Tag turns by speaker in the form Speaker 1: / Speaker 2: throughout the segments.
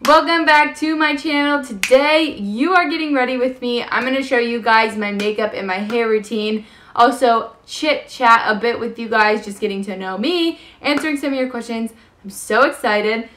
Speaker 1: Welcome back to my channel. Today you are getting ready with me. I'm going to show you guys my makeup and my hair routine. Also chit chat a bit with you guys, just getting to know me, answering some of your questions. I'm so excited.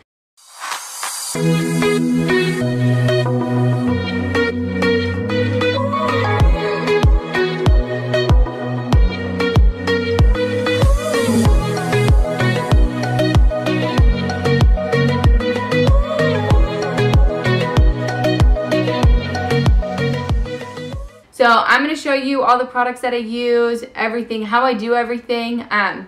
Speaker 1: So I'm going to show you all the products that I use, everything, how I do everything, and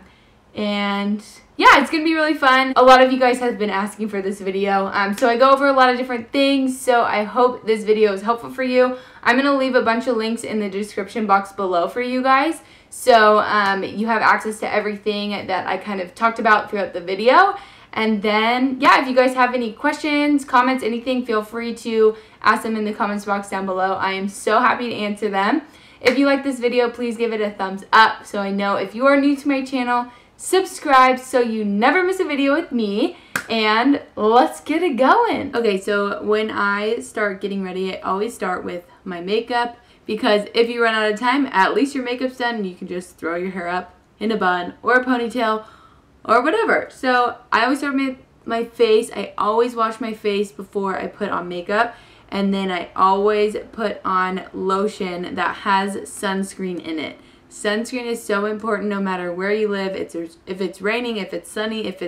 Speaker 1: yeah, it's going to be really fun. A lot of you guys have been asking for this video, so I go over a lot of different things, so I hope this video is helpful for you. I'm going to leave a bunch of links in the description box below for you guys, so you have access to everything that I kind of talked about throughout the video. And then, yeah, if you guys have any questions, comments, anything, feel free to ask them in the comments box down below. I am so happy to answer them. If you like this video, please give it a thumbs up so I know. If you are new to my channel, subscribe so you never miss a video with me. And let's get it going. Okay, so when I start getting ready, I always start with my makeup, because if you run out of time, at least your makeup's done and you can just throw your hair up in a bun or a ponytail or whatever. So I always start with my face. I always wash my face before I put on makeup, and then I always put on lotion that has sunscreen in it. Sunscreen is so important no matter where you live. If it's raining, if it's sunny, if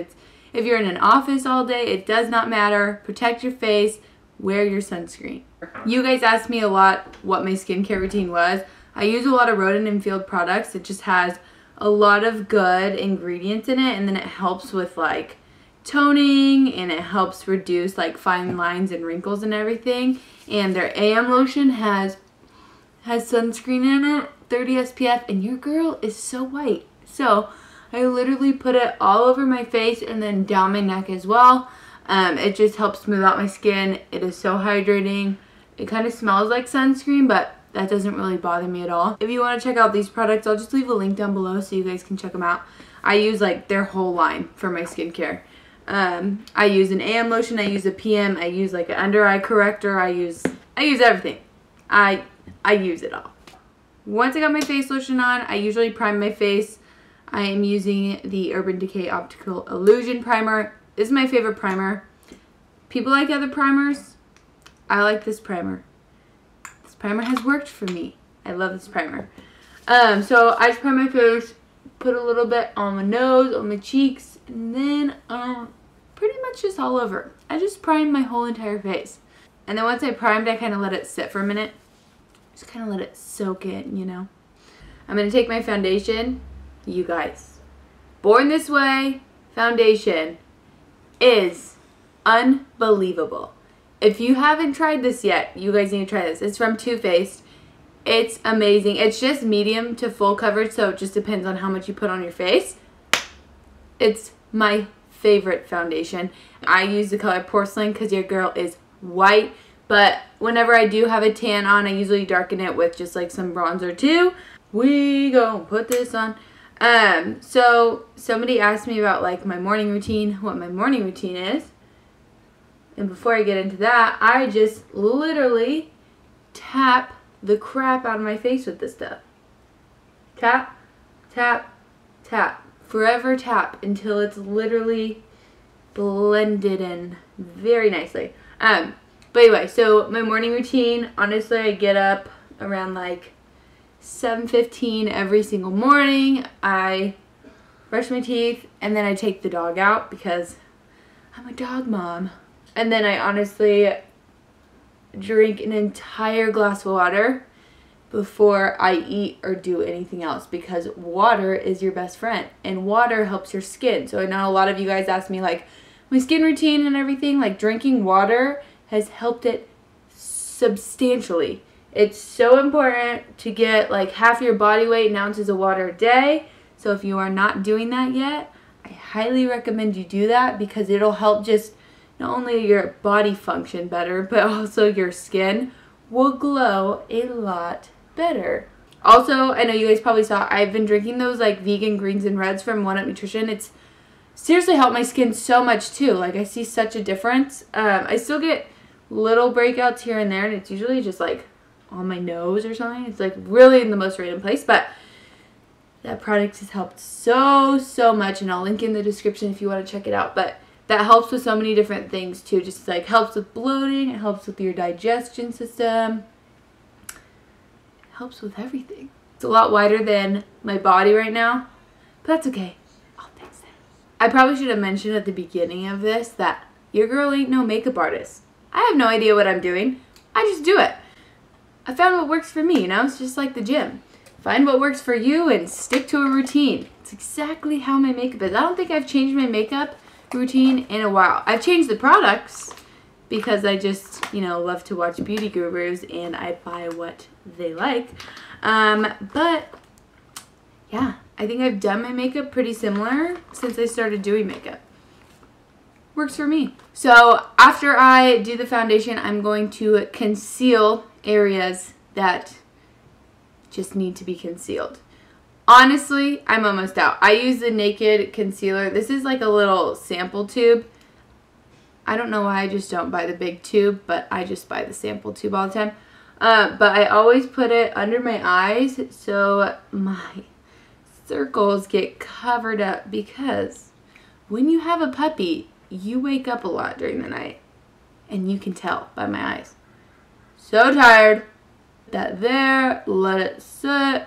Speaker 1: you're in an office all day, it does not matter. Protect your face, wear your sunscreen. You guys asked me a lot what my skincare routine was. I use a lot of Rodan and Field products. It just has a lot of good ingredients in it, and then it helps with like toning, and it helps reduce like fine lines and wrinkles and everything. And their AM lotion has sunscreen in it, 30 SPF, and your girl is so white. So I literally put it all over my face and then down my neck as well. It just helps smooth out my skin. It is so hydrating. It kind of smells like sunscreen, but that doesn't really bother me at all. If you want to check out these products, I'll just leave a link down below so you guys can check them out. I use like their whole line for my skincare. I use an AM lotion, I use a PM, I use like an under eye corrector, I use everything. I use it all. Once I got my face lotion on, I usually prime my face. I am using the Urban Decay Optical Illusion Primer. This is my favorite primer. People like other primers. I like this primer. Primer has worked for me. I love this primer. So I just prime my face, put a little bit on my nose, on my cheeks, and then pretty much just all over. I just prime my whole entire face. And then once I primed, I kind of let it sit for a minute. Just kind of let it soak in, you know. I'm going to take my foundation. You guys, Born This Way foundation is unbelievable. If you haven't tried this yet, you guys need to try this. It's from Too Faced. It's amazing. It's just medium to full coverage, so it just depends on how much you put on your face. It's my favorite foundation. I use the color Porcelain because your girl is white, but whenever I do have a tan on, I usually darken it with just like some bronzer too. We go put this on. So somebody asked me about like my morning routine, what my morning routine is. And before I get into that, I just literally tap the crap out of my face with this stuff. Tap, tap, tap. Forever tap until it's literally blended in very nicely. But anyway, so my morning routine, honestly, I get up around like 7:15 every single morning. I brush my teeth, and then I take the dog out because I'm a dog mom. And then I honestly drink an entire glass of water before I eat or do anything else, because water is your best friend and water helps your skin. So I know a lot of you guys ask me like my skin routine and everything. Like drinking water has helped it substantially. It's so important to get like half your body weight in ounces of water a day. So if you are not doing that yet, I highly recommend you do that, because it'll help just not only your body function better, but also your skin will glow a lot better. Also, I know you guys probably saw, I've been drinking those like vegan greens and reds from One Up Nutrition. It's seriously helped my skin so much too. Like, I see such a difference. I still get little breakouts here and there, and it's usually just like on my nose or something. It's like really in the most random place, but that product has helped so much, and I'll link in the description if you want to check it out. But that helps with so many different things too. Just like helps with bloating, it helps with your digestion system, it helps with everything. It's a lot wider than my body right now, but that's okay. I'll fix it. I probably should have mentioned at the beginning of this that your girl ain't no makeup artist. I have no idea what I'm doing. I just do it. I found what works for me, you know? It's just like the gym. Find what works for you and stick to a routine. It's exactly how my makeup is. I don't think I've changed my makeup routine in a while. I've changed the products because I just, you know, love to watch beauty gurus and I buy what they like. But yeah, I think I've done my makeup pretty similar since I started doing makeup. Works for me. So after I do the foundation, I'm going to conceal areas that just need to be concealed. Honestly, I'm almost out. I use the Naked concealer. This is like a little sample tube. I don't know why I just don't buy the big tube, but I just buy the sample tube all the time. But I always put it under my eyes so my circles get covered up, because when you have a puppy, you wake up a lot during the night, and you can tell by my eyes. So tired. That there, let it sit,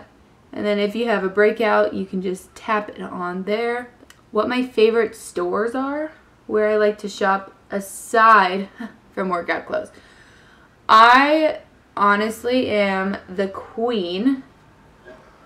Speaker 1: and then if you have a breakout, you can just tap it on there. What my favorite stores are, where I like to shop aside from workout clothes. I honestly am the queen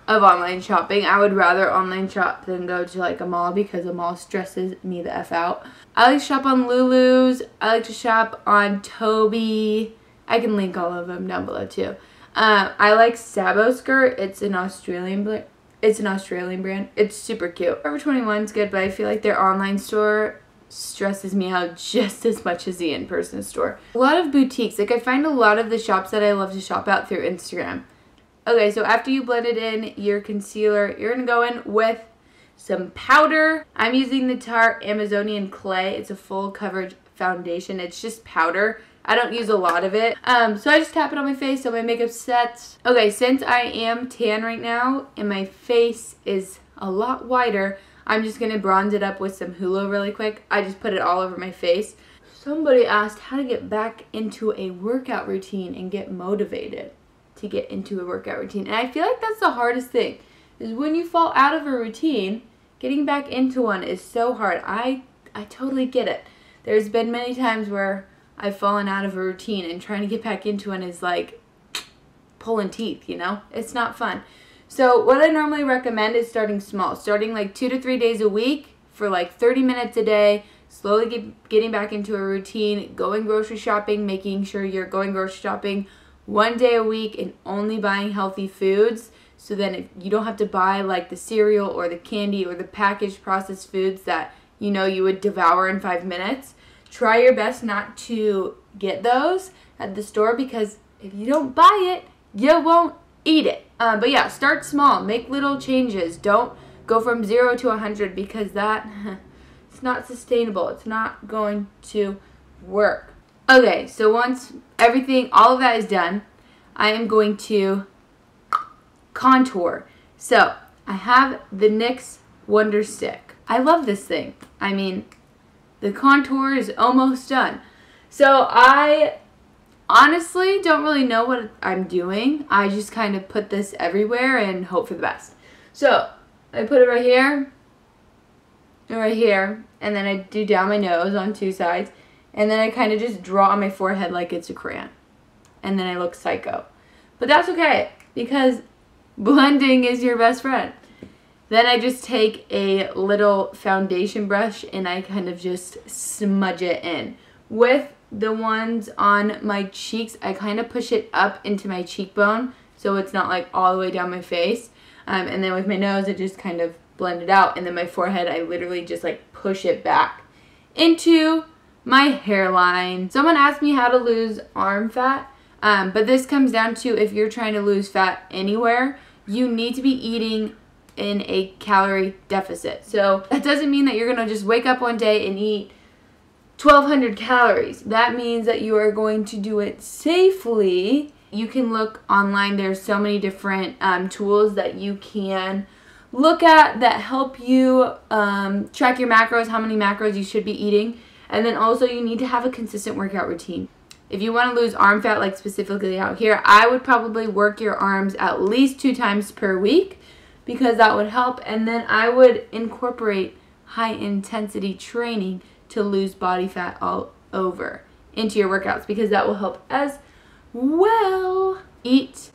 Speaker 1: of online shopping. I would rather online shop than go to like a mall, because a mall stresses me the F out. I like to shop on Lulu's. I like to shop on Toby. I can link all of them down below too. I like Sabo Skirt. It's an Australian brand. It's super cute. Forever 21 is good, but I feel like their online store stresses me out just as much as the in-person store. A lot of boutiques. Like, I find a lot of the shops that I love to shop at through Instagram. Okay, so after you blended in your concealer, you're going to go in with some powder. I'm using the Tarte Amazonian Clay. It's a full coverage foundation. It's just powder. I don't use a lot of it. So I just tap it on my face so my makeup sets. Okay, since I am tan right now and my face is a lot whiter, I'm just going to bronze it up with some Halo really quick. I just put it all over my face. Somebody asked how to get back into a workout routine and get motivated to get into a workout routine. And I feel like that's the hardest thing, is when you fall out of a routine, getting back into one is so hard. I totally get it. There's been many times where I've fallen out of a routine, and trying to get back into one is like pulling teeth, you know? It's not fun. So what I normally recommend is starting small. Starting like 2 to 3 days a week for like 30 minutes a day. Slowly getting back into a routine. Going grocery shopping. Making sure you're going grocery shopping 1 day a week and only buying healthy foods. So then if you don't have to buy like the cereal or the candy or the packaged processed foods that you know you would devour in 5 minutes. Try your best not to get those at the store, because if you don't buy it, you won't eat it. But yeah, start small. Make little changes. Don't go from 0 to 100, because that it's not sustainable. It's not going to work. Okay, so once all of that is done, I am going to contour. So I have the NYX Wonder Stick. I love this thing. I mean, the contour is almost done. So I honestly don't really know what I'm doing. I just kind of put this everywhere and hope for the best. So I put it right here and right here, and then I do down my nose on 2 sides, and then I kind of just draw on my forehead like it's a crayon, and then I look psycho. But that's okay, because blending is your best friend. Then I just take a little foundation brush and I kind of just smudge it in. With the ones on my cheeks, I kind of push it up into my cheekbone so it's not like all the way down my face. And then with my nose, I just kind of blend it out. And then my forehead, I literally just like push it back into my hairline. Someone asked me how to lose arm fat, but this comes down to, if you're trying to lose fat anywhere, you need to be eating in a calorie deficit. So that doesn't mean that you're going to just wake up one day and eat 1,200 calories. That means that you are going to do it safely. You can look online. There's so many different tools that you can look at that help you track your macros, how many macros you should be eating. And then also you need to have a consistent workout routine. If you want to lose arm fat, like specifically out here, I would probably work your arms at least 2 times per week because that would help. And then I would incorporate high intensity training to lose body fat all over into your workouts because that will help as well. Eat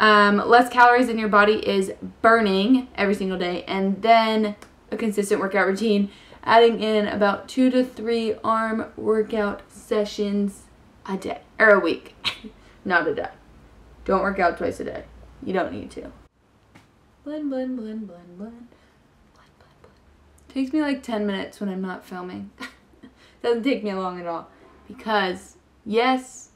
Speaker 1: less calories than your body is burning every single day, and then a consistent workout routine, adding in about 2 to 3 arm workout sessions a day, or a week, not a day. Don't work out twice a day. You don't need to. Blend, blend, blend, blend, blend. Blend, blend, blend. Takes me like 10 minutes when I'm not filming. Doesn't take me long at all. Because, yes,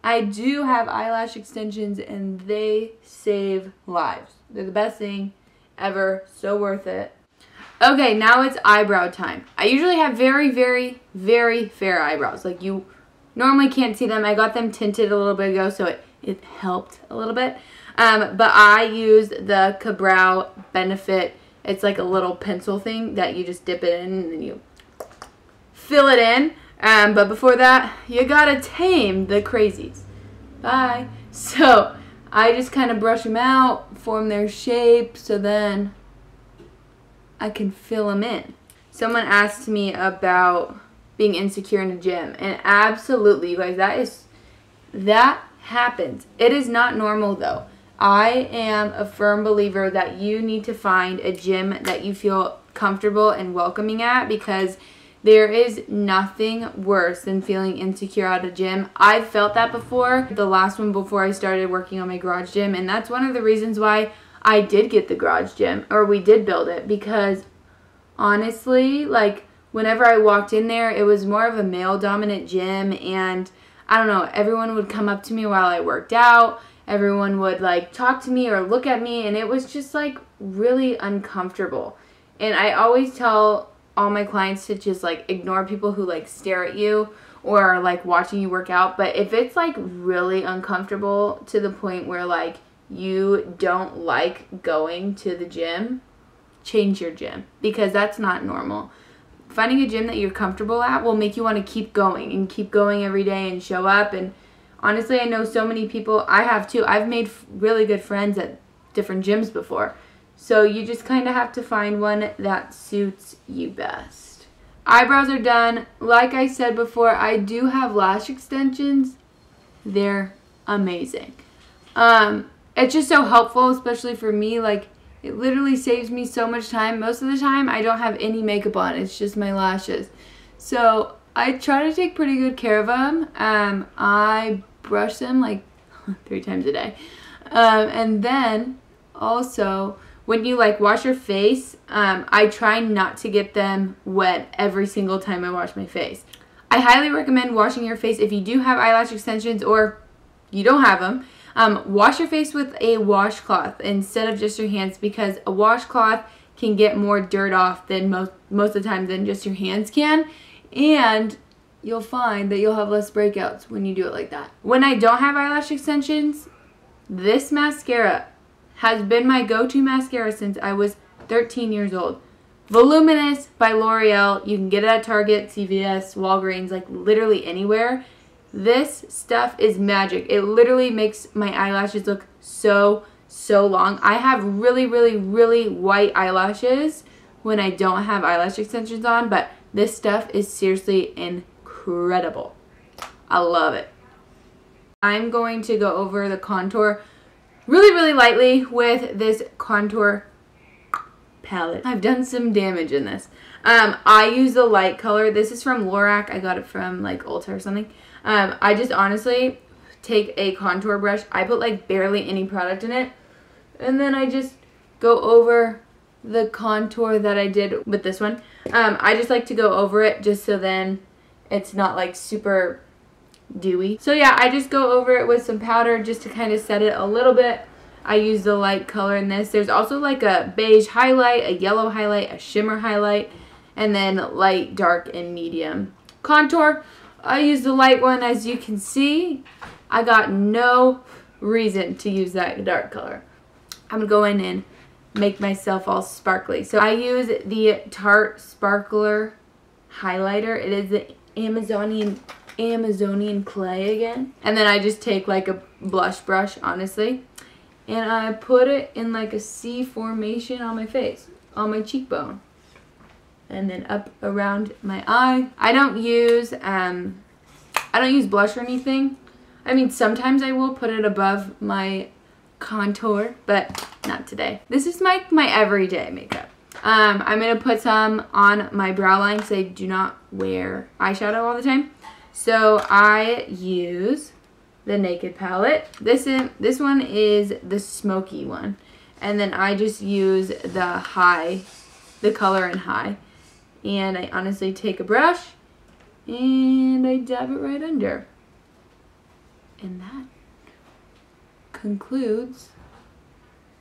Speaker 1: I do have eyelash extensions and they save lives. They're the best thing ever. So worth it. Okay, now it's eyebrow time. I usually have very, very, very fair eyebrows. Like you normally can't see them. I got them tinted a little bit ago, so it helped a little bit. But I use the Ka-Brow Benefit. It's like a little pencil thing that you just dip it in and then you fill it in. But before that, you gotta tame the crazies. Bye. So I just kind of brush them out, form their shape, so then I can fill them in. Someone asked me about being insecure in a gym, and absolutely, you guys, that happens. It is not normal though. I am a firm believer that you need to find a gym that you feel comfortable and welcoming at, because there is nothing worse than feeling insecure at a gym. I've felt that before, the last one before I started working on my garage gym, and that's one of the reasons why I did get the garage gym, or we did build it, because honestly, like whenever I walked in there, it was more of a male dominant gym, and I don't know, everyone would come up to me while I worked out. Everyone would like talk to me or look at me, and it was just like really uncomfortable. And I always tell all my clients to just like ignore people who like stare at you or are like watching you work out. But if it's like really uncomfortable to the point where like you don't like going to the gym, change your gym, because that's not normal. Finding a gym that you're comfortable at will make you want to keep going and keep going every day and show up. And honestly, I know so many people, I have too. I've made really good friends at different gyms before. So you just kind of have to find one that suits you best. Eyebrows are done. Like I said before, I do have lash extensions. They're amazing. It's just so helpful, especially for me. Like, it literally saves me so much time. Most of the time, I don't have any makeup on. It's just my lashes. So I try to take pretty good care of them. I brush them like 3 times a day. And then also, when you like wash your face, I try not to get them wet every single time I wash my face. I highly recommend washing your face if you do have eyelash extensions or you don't have them. Wash your face with a washcloth instead of just your hands, because a washcloth can get more dirt off than most of the time than just your hands can. And you'll find that you'll have less breakouts when you do it like that. When I don't have eyelash extensions, this mascara has been my go-to mascara since I was 13 years old. Voluminous by L'Oreal. You can get it at Target, CVS, Walgreens, like literally anywhere. This stuff is magic. It literally makes my eyelashes look so long. I have really, really, really white eyelashes when I don't have eyelash extensions on, but this stuff is seriously incredible. I love it. I'm going to go over the contour really, really lightly with this contour palette. I've done some damage in this. I use the light color. This is from Lorac. I got it from like Ulta or something. I just honestly take a contour brush. I put like barely any product in it. And then I just go over the contour that I did with this one. I just like to go over it just so then it's not like super dewy. So yeah, I just go over it with some powder just to kind of set it a little bit. I use the light color in this. There's also like a beige highlight, a yellow highlight, a shimmer highlight, and then light, dark, and medium contour. I use the light one. As you can see, I got no reason to use that dark color. I'm gonna go in and make myself all sparkly. So I use the Tarte Sparkler highlighter. It is the Amazonian clay again. And then I just take like a blush brush, honestly, and I put it in like a C formation on my face, on my cheekbone, and then up around my eye. I don't use blush or anything. I mean, sometimes I will put it above my contour, but not today. This is my everyday makeup. I'm gonna put some on my brow line because I do not wear eyeshadow all the time. So I use the Naked palette. This one is the smoky one, and then I just use the color in high, and I honestly take a brush and I dab it right under, and that concludes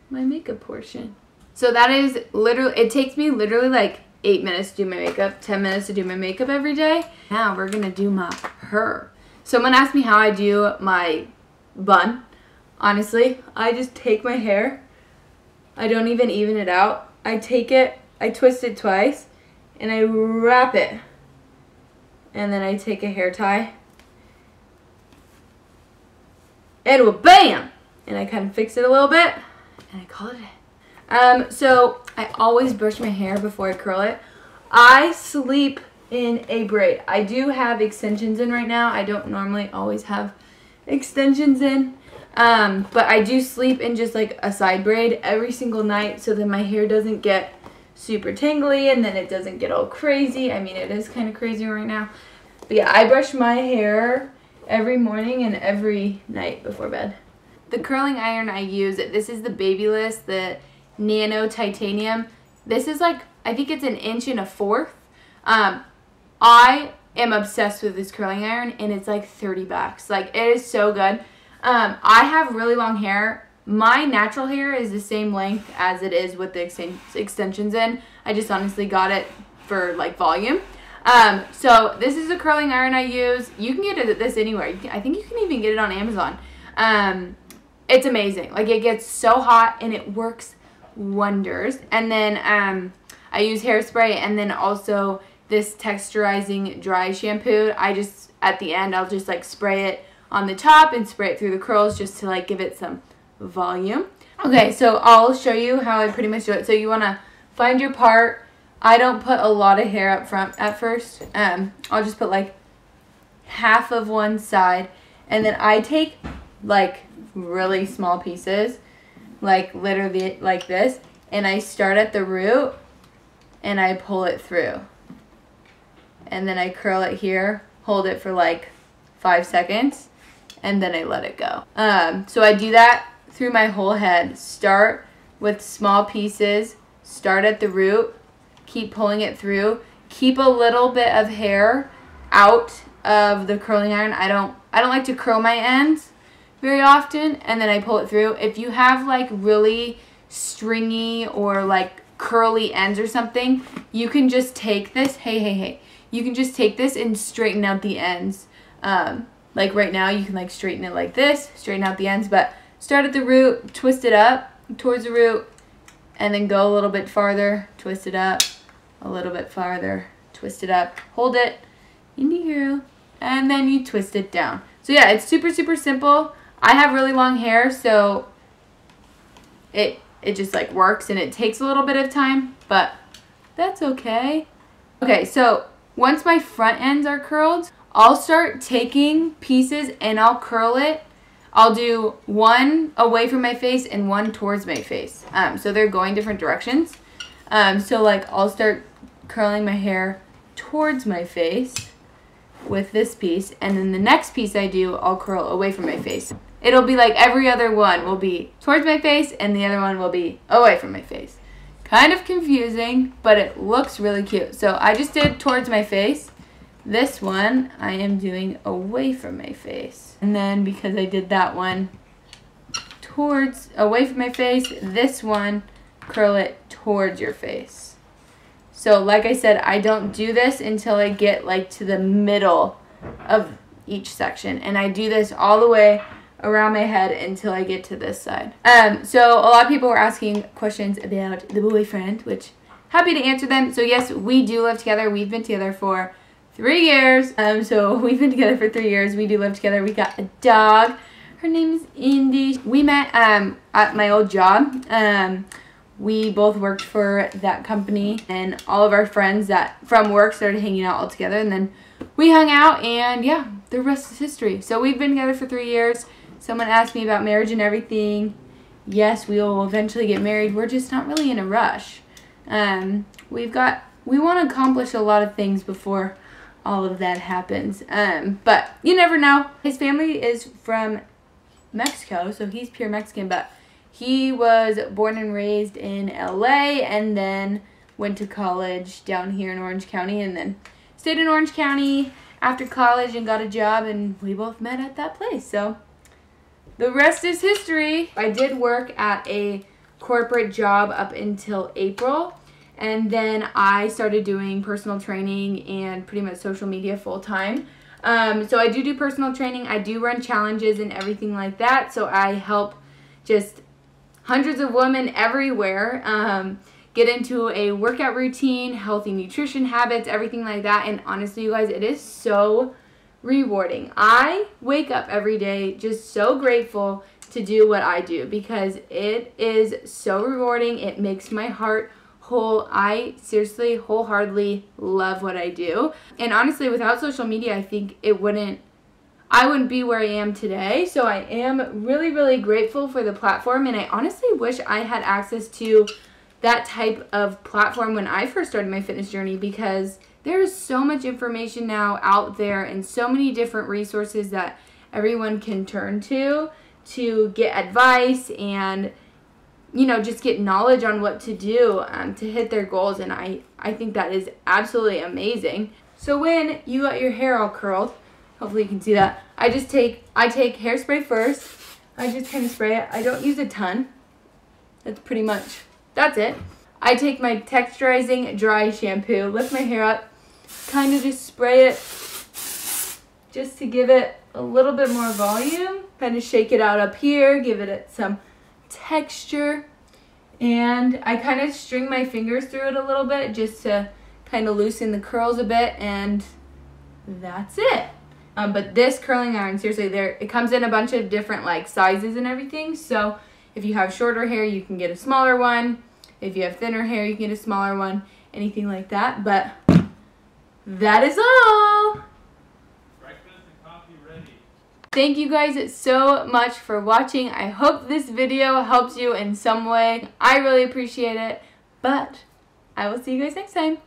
Speaker 1: my makeup portion. So that is literally, it takes me literally like 8 minutes to do my makeup, 10 minutes to do my makeup every day. Now we're gonna do my hair. Someone asked me how I do my bun. Honestly, I just take my hair. I don't even it out. I take it, I twist it twice, and I wrap it. And then I take a hair tie. And bam! And I kind of fix it a little bit, and I call it a day. So I always brush my hair before I curl it. I sleep in a braid. I do have extensions in right now. I don't normally always have extensions in, but I do sleep in just like a side braid every single night so that my hair doesn't get super tangly and then it doesn't get all crazy. I mean, it is kind of crazy right now. But yeah, I brush my hair every morning and every night before bed. The curling iron I use, this is the Babyliss, the Nano Titanium. This is like, I think it's 1.25 inches. I am obsessed with this curling iron, and it's like $30. Like, it is so good. I have really long hair. My natural hair is the same length as it is with the extensions in. I just honestly got it for like volume. So this is the curling iron I use. You can get this anywhere. I think you can even get it on Amazon. It's amazing. Like, it gets so hot and it works wonders. And then I use hairspray, and then also this texturizing dry shampoo. I just, at the end, I'll just like spray it on the top and spray it through the curls just to like give it some volume. Okay, so I'll show you how I pretty much do it. So you want to find your part. I don't put a lot of hair up front at first. I'll just put like half of one side, and then I take like really small pieces, like literally like this, and I start at the root and I pull it through, and then I curl it here, hold it for like 5 seconds, and then I let it go. So I do that through my whole head. Start with small pieces, start at the root, keep pulling it through, keep a little bit of hair out of the curling iron. I don't like to curl my ends very often, and then I pull it through. If you have like really stringy or like curly ends or something, you can just take this, you can just take this and straighten out the ends. Like right now you can like straighten it like this, straighten out the ends, but start at the root, twist it up towards the root, and then go a little bit farther, twist it up, a little bit farther, twist it up, hold it in here, and then you twist it down. So yeah, it's super, super simple. I have really long hair, so it just like works, and it takes a little bit of time, but that's okay. Okay, so once my front ends are curled, I'll start taking pieces and I'll curl it. I'll do one away from my face and one towards my face. So they're going different directions. So like I'll start curling my hair towards my face with this piece, and then the next piece I do, I'll curl away from my face. It'll be like every other one will be towards my face and the other one will be away from my face. Kind of confusing, but it looks really cute. So I just did towards my face. This one I am doing away from my face. And then because I did that one away from my face. This one, curl it towards your face. So like I said, I don't do this until I get like to the middle of each section. And I do this all the way around my head until I get to this side. So a lot of people were asking questions about the boyfriend, which happy to answer them. So yes, we do live together. We've been together for 3 years. So we've been together for 3 years. We do live together. We got a dog. Her name is Indy. We met at my old job. We both worked for that company, and all of our friends that from work started hanging out all together, and then we hung out, and yeah, the rest is history. So we've been together for 3 years. Someone asked me about marriage and everything. Yes, we will eventually get married. We're just not really in a rush. We want to accomplish a lot of things before all of that happens. But you never know. His family is from Mexico, so he's pure Mexican, but he was born and raised in LA and then went to college down here in Orange County, and then stayed in Orange County after college and got a job, and we both met at that place. So the rest is history. I did work at a corporate job up until April, and then I started doing personal training and pretty much social media full time. So I do personal training. I do run challenges and everything like that. So I help just hundreds of women everywhere get into a workout routine, healthy nutrition habits, everything like that. And honestly, you guys, it is so rewarding. I wake up every day just so grateful to do what I do because it is so rewarding. It makes my heart whole. I seriously wholeheartedly love what I do. And honestly, without social media, I think I wouldn't be where I am today. So I am really, really grateful for the platform, and I honestly wish I had access to that type of platform when I first started my fitness journey, because there is so much information now out there and so many different resources that everyone can turn to get advice and, you know, just get knowledge on what to do to hit their goals. And I think that is absolutely amazing. So when you got your hair all curled, hopefully you can see that, I take hairspray first. I just kind of spray it. I don't use a ton. That's it. I take my texturizing dry shampoo, lift my hair up, kind of just spray it just to give it a little bit more volume. Kind of shake it out up here, give it some texture, and I kind of string my fingers through it a little bit just to kind of loosen the curls a bit, and that's it. But this curling iron, seriously, it comes in a bunch of different like sizes and everything. So if you have shorter hair, you can get a smaller one. If you have thinner hair, you can get a smaller one. Anything like that. But that is all.
Speaker 2: Breakfast and coffee ready.
Speaker 1: Thank you guys so much for watching. I hope this video helps you in some way. I really appreciate it. But I will see you guys next time.